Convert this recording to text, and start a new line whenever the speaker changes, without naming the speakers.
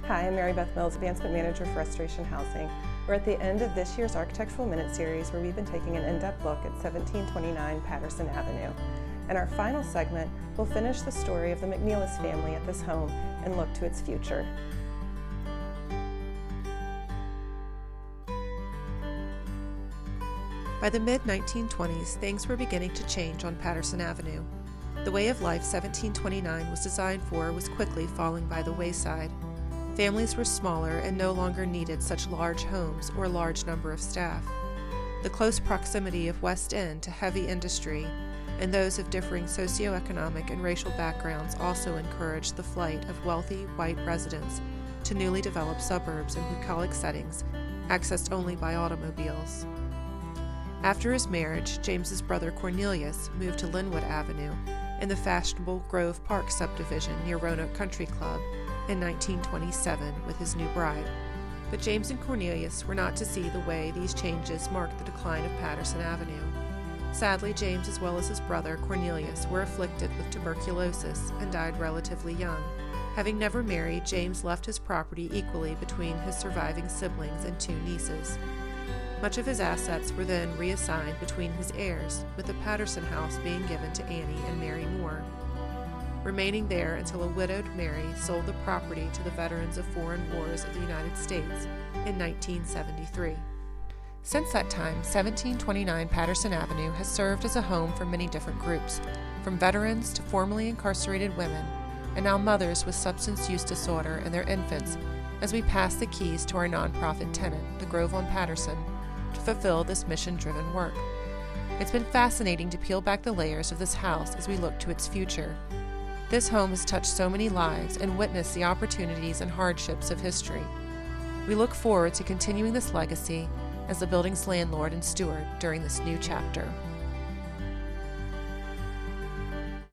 Hi, I'm Mary Beth Mills, Advancement Manager for Restoration Housing. We're at the end of this year's Architectural Minute Series where we've been taking an in-depth look at 1729 Patterson Avenue. In our final segment, we'll finish the story of the McNeilis family at this home and look to its future.
By the mid-1920s, things were beginning to change on Patterson Avenue. The way of life 1729 was designed for was quickly falling by the wayside. Families were smaller and no longer needed such large homes or large number of staff. The close proximity of West End to heavy industry and those of differing socioeconomic and racial backgrounds also encouraged the flight of wealthy white residents to newly developed suburbs and bucolic settings accessed only by automobiles. After his marriage, James's brother Cornelius moved to Linwood Avenue in the fashionable Grove Park subdivision near Roanoke Country Club in 1927 with his new bride. But James and Cornelius were not to see the way these changes marked the decline of Patterson Avenue. Sadly, James as well as his brother Cornelius were afflicted with tuberculosis and died relatively young. Having never married, James left his property equally between his surviving siblings and two nieces. Much of his assets were then reassigned between his heirs, with the Patterson house being given to Annie and Mary Moore, remaining there until a widowed Mary sold the property to the veterans of foreign wars of the United States in 1973. Since that time, 1729 Patterson Avenue has served as a home for many different groups, from veterans to formerly incarcerated women, and now mothers with substance use disorder and their infants, as we pass the keys to our nonprofit tenant, the Grove on Patterson, to fulfill this mission-driven work. It's been fascinating to peel back the layers of this house as we look to its future. This home has touched so many lives and witnessed the opportunities and hardships of history. We look forward to continuing this legacy as the building's landlord and steward during this new chapter.